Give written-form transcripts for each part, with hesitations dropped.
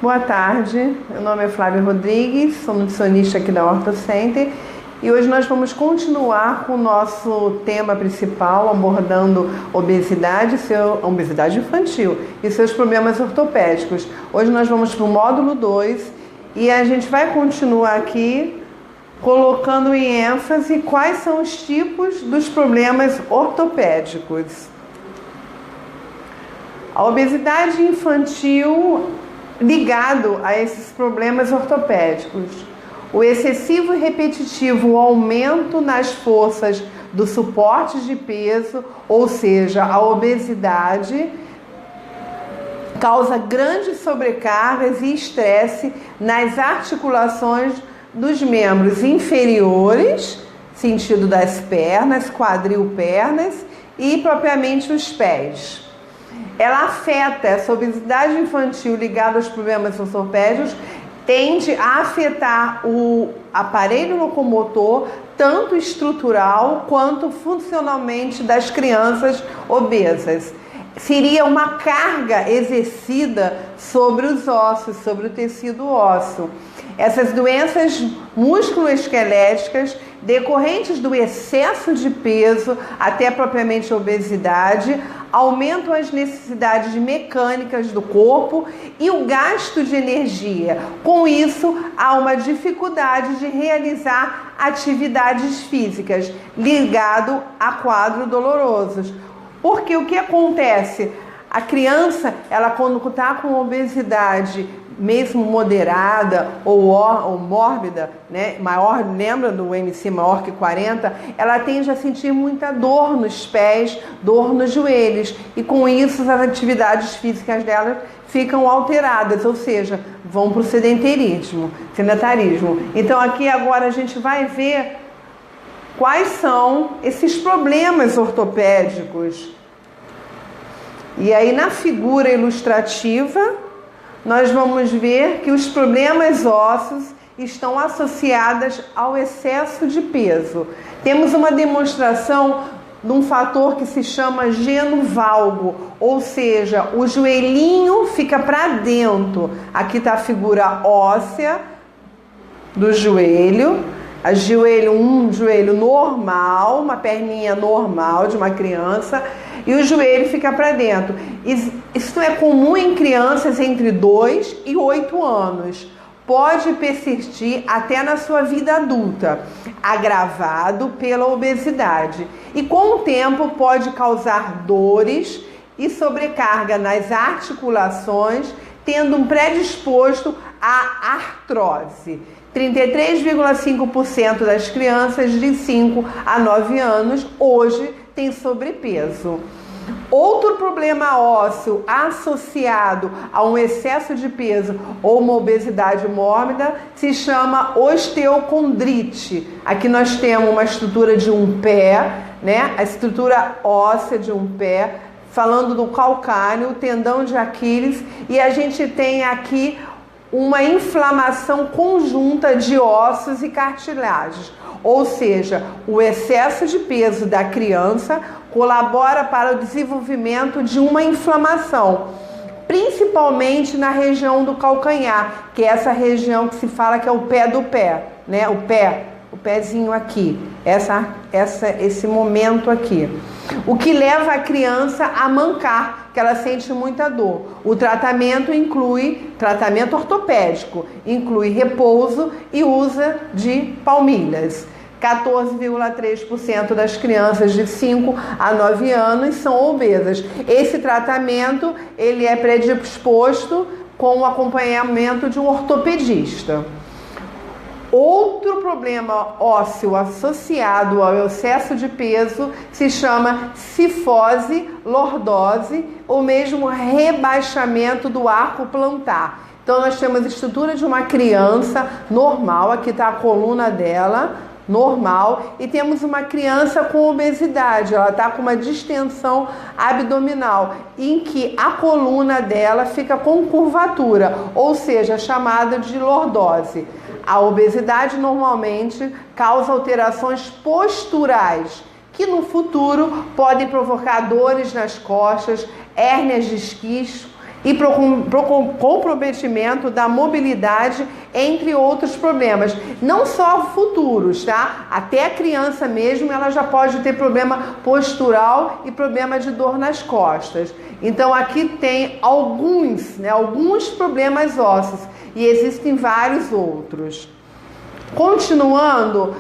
Boa tarde, meu nome é Flávia Rodrigues, sou nutricionista aqui da OrtoCenter e hoje nós vamos continuar com o nosso tema principal, abordando obesidade infantil e seus problemas ortopédicos. Hoje nós vamos para o módulo 2 e a gente vai continuar aqui colocando em ênfase quais são os tipos dos problemas ortopédicos. A obesidade infantil ligado a esses problemas ortopédicos. O excessivo e repetitivo aumento nas forças do suporte de peso, ou seja, a obesidade, causa grandes sobrecargas e estresse nas articulações dos membros inferiores, sentido das pernas, quadril, pernas e propriamente os pés. Ela afeta, essa obesidade infantil ligada aos problemas ortopédicos, tende a afetar o aparelho locomotor, tanto estrutural quanto funcionalmente das crianças obesas. Seria uma carga exercida sobre os ossos, sobre o tecido ósseo. Essas doenças musculoesqueléticas decorrentes do excesso de peso, até propriamente a obesidade, aumentam as necessidades mecânicas do corpo e o gasto de energia. Com isso, há uma dificuldade de realizar atividades físicas ligado a quadros dolorosos. Porque o que acontece? A criança, ela quando está com obesidade, mesmo moderada ou mórbida, né, maior, lembra do MC maior que 40, ela tende a sentir muita dor nos pés, dor nos joelhos, e com isso as atividades físicas dela ficam alteradas, ou seja, vão para o sedentarismo. Então aqui agora a gente vai ver quais são esses problemas ortopédicos. E aí na figura ilustrativa nós vamos ver que os problemas ósseos estão associados ao excesso de peso. Temos uma demonstração de um fator que se chama geno-valgo, ou seja, o joelhinho fica para dentro. Aqui está a figura óssea do joelho. Um joelho normal, uma perninha normal de uma criança, e o joelho fica para dentro. Isso é comum em crianças entre 2 e 8 anos. Pode persistir até na sua vida adulta, agravado pela obesidade. E com o tempo pode causar dores e sobrecarga nas articulações, tendo um predisposto à artrose. 33,5% das crianças de 5 a 9 anos hoje têm sobrepeso. Outro problema ósseo associado a um excesso de peso ou uma obesidade mórbida se chama osteocondrite. Aqui nós temos uma estrutura de um pé, né? A estrutura óssea de um pé, falando do calcâneo, o tendão de Aquiles, e a gente tem aqui uma inflamação conjunta de ossos e cartilagens. Ou seja, o excesso de peso da criança colabora para o desenvolvimento de uma inflamação, principalmente na região do calcanhar, que é essa região que se fala que é o pé do pé, né? O pezinho aqui, esse momento aqui. O que leva a criança a mancar, que ela sente muita dor. O tratamento tratamento ortopédico, inclui repouso e uso de palmilhas. 14,3% das crianças de 5 a 9 anos são obesas. Esse tratamento ele é predisposto com o acompanhamento de um ortopedista. Outro problema ósseo associado ao excesso de peso se chama cifose, lordose, ou mesmo rebaixamento do arco plantar. Então nós temos a estrutura de uma criança normal, aqui está a coluna dela, normal, e temos uma criança com obesidade, ela está com uma distensão abdominal, em que a coluna dela fica com curvatura, ou seja, chamada de lordose. A obesidade normalmente causa alterações posturais, que no futuro podem provocar dores nas costas, hérnias de disco e para o comprometimento da mobilidade, entre outros problemas. Não só futuros, tá? Até a criança mesmo, ela já pode ter problema postural e problema de dor nas costas. Então aqui tem alguns problemas ósseos e existem vários outros. Continuando,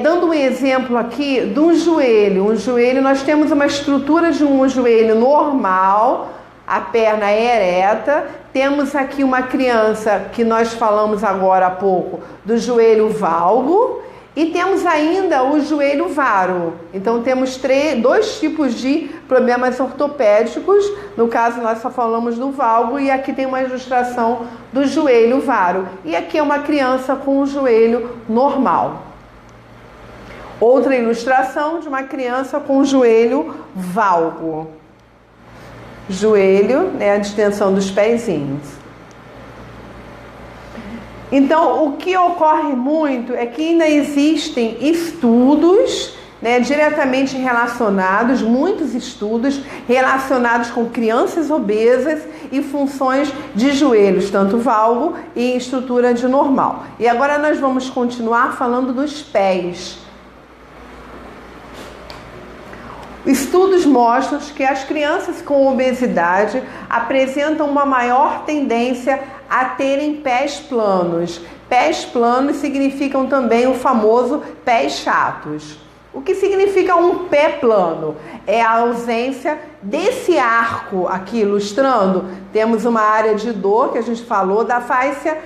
dando um exemplo aqui do joelho. Um joelho, nós temos uma estrutura de um joelho normal, a perna é ereta. Temos aqui uma criança que nós falamos agora há pouco do joelho valgo e temos ainda o joelho varo. Então temos dois tipos de problemas ortopédicos. No caso nós só falamos do valgo e aqui tem uma ilustração do joelho varo. E aqui é uma criança com o joelho normal. Outra ilustração de uma criança com o joelho valgo. Joelho, a distensão dos pezinhos. Então, o que ocorre muito é que ainda existem estudos, diretamente relacionados, muitos estudos relacionados com crianças obesas e funções de joelhos, tanto valgo e estrutura de normal. E agora nós vamos continuar falando dos pés. Estudos mostram que as crianças com obesidade apresentam uma maior tendência a terem pés planos. Pés planos significam também o famoso pés chatos. O que significa um pé plano? É a ausência desse arco aqui ilustrando. Temos uma área de dor que a gente falou da fáscia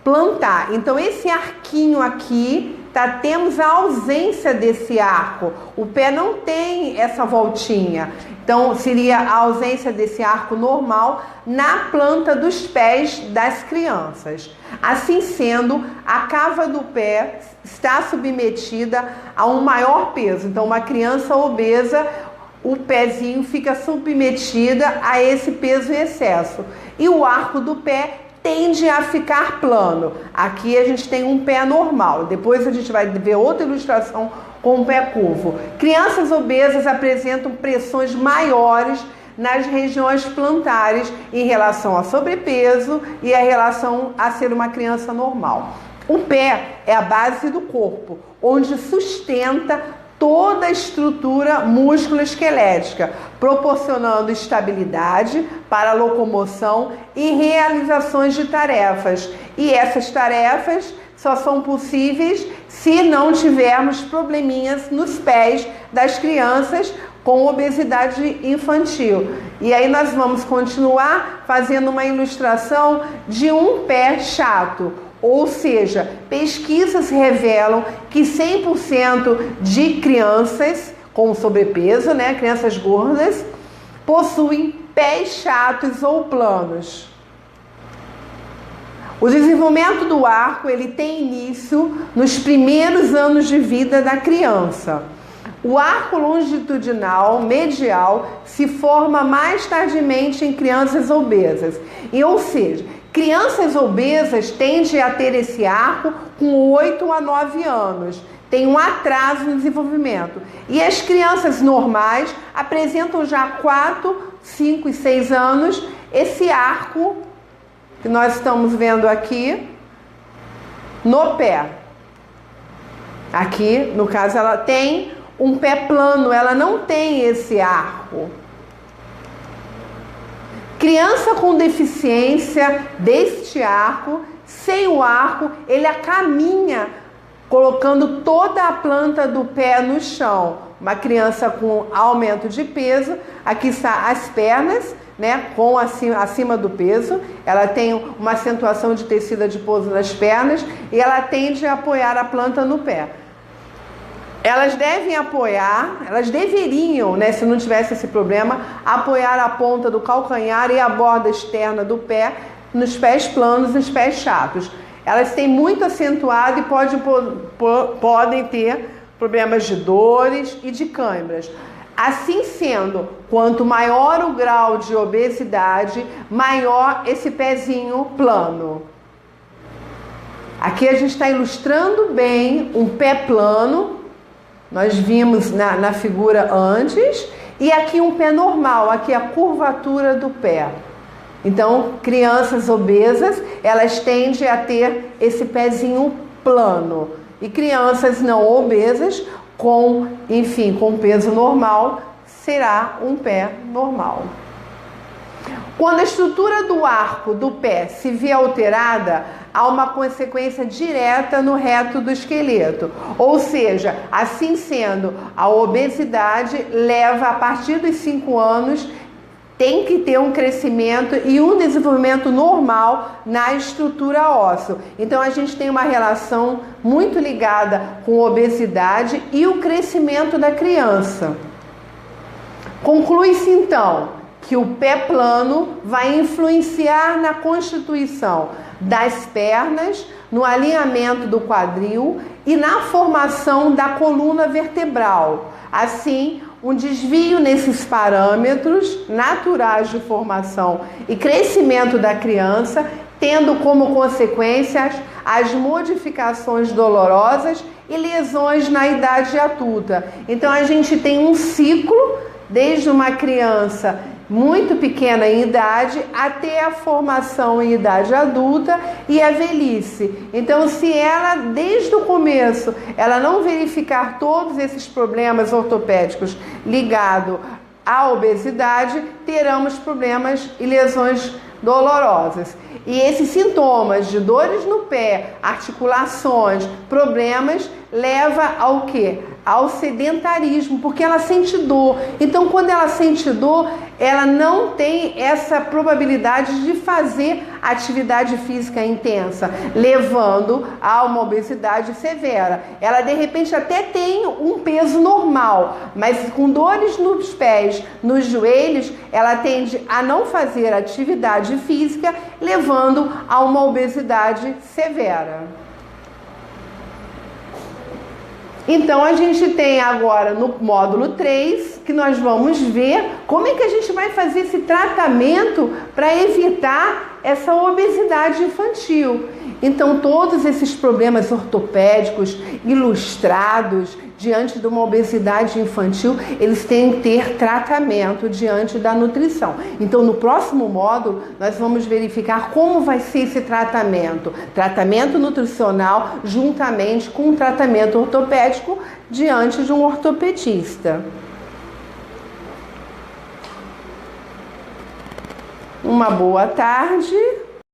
plantar. Então esse arquinho aqui, temos a ausência desse arco. O pé não tem essa voltinha. Então seria a ausência desse arco normal na planta dos pés das crianças. Assim sendo, a cava do pé está submetida a um maior peso. Então uma criança obesa, o pezinho fica submetida a esse peso em excesso. E o arco do pé tende a ficar plano. Aqui a gente tem um pé normal. Depois a gente vai ver outra ilustração com um pé curvo. Crianças obesas apresentam pressões maiores nas regiões plantares em relação a sobrepeso e a relação a ser uma criança normal. O pé é a base do corpo, onde sustenta toda a estrutura músculo-esquelética, proporcionando estabilidade para a locomoção e realizações de tarefas. E essas tarefas só são possíveis se não tivermos probleminhas nos pés das crianças com obesidade infantil. E aí nós vamos continuar fazendo uma ilustração de um pé chato. Ou seja, pesquisas revelam que 100% de crianças com sobrepeso, crianças gordas, possuem pés chatos ou planos. O desenvolvimento do arco, ele tem início nos primeiros anos de vida da criança. O arco longitudinal medial se forma mais tardiamente em crianças obesas. Ou seja, crianças obesas tendem a ter esse arco com 8 a 9 anos. Tem um atraso no desenvolvimento. E as crianças normais apresentam já 4, 5 e 6 anos esse arco que nós estamos vendo aqui no pé. Aqui, no caso, ela tem um pé plano, ela não tem esse arco. Criança com deficiência deste arco, sem o arco, ele caminha colocando toda a planta do pé no chão. Uma criança com aumento de peso, aqui está as pernas, com acima do peso, ela tem uma acentuação de tecido adiposo nas pernas e ela tende a apoiar a planta no pé. Elas deveriam, se não tivesse esse problema, apoiar a ponta do calcanhar e a borda externa do pé nos pés planos e nos pés chatos. Elas têm muito acentuado e podem ter problemas de dores e de câimbras. Assim sendo, quanto maior o grau de obesidade, maior esse pezinho plano. Aqui a gente está ilustrando bem um pé plano. Nós vimos na figura antes. E aqui um pé normal, aqui a curvatura do pé. Então, crianças obesas, elas tendem a ter esse pezinho plano. E crianças não obesas, com peso normal, será um pé normal. Quando a estrutura do arco do pé se vê alterada, há uma consequência direta no reto do esqueleto. Ou seja, assim sendo, a obesidade leva a partir dos 5 anos, tem que ter um crescimento e um desenvolvimento normal na estrutura óssea. Então a gente tem uma relação muito ligada com a obesidade e o crescimento da criança. Conclui-se então que o pé plano vai influenciar na constituição das pernas, no alinhamento do quadril e na formação da coluna vertebral. Assim, um desvio nesses parâmetros naturais de formação e crescimento da criança, tendo como consequências as modificações dolorosas e lesões na idade adulta. Então a gente tem um ciclo desde uma criança muito pequena em idade até a formação em idade adulta e a velhice. Então, se ela, desde o começo, ela não verificar todos esses problemas ortopédicos ligados à obesidade, teremos problemas e lesões dolorosas. E esses sintomas de dores no pé, articulações, problemas, leva ao quê? Ao sedentarismo, porque ela sente dor. Então, quando ela sente dor, ela não tem essa probabilidade de fazer atividade física intensa, levando a uma obesidade severa. Ela, de repente, até tem um peso normal, mas com dores nos pés, nos joelhos, ela tende a não fazer atividade física, levando a uma obesidade severa. Então, a gente tem agora no módulo 3, que nós vamos ver como é que a gente vai fazer esse tratamento para evitar essa obesidade infantil. Então, todos esses problemas ortopédicos ilustrados diante de uma obesidade infantil, eles têm que ter tratamento diante da nutrição. Então, no próximo módulo, nós vamos verificar como vai ser esse tratamento. Tratamento nutricional juntamente com um tratamento ortopédico diante de um ortopedista. Uma boa tarde.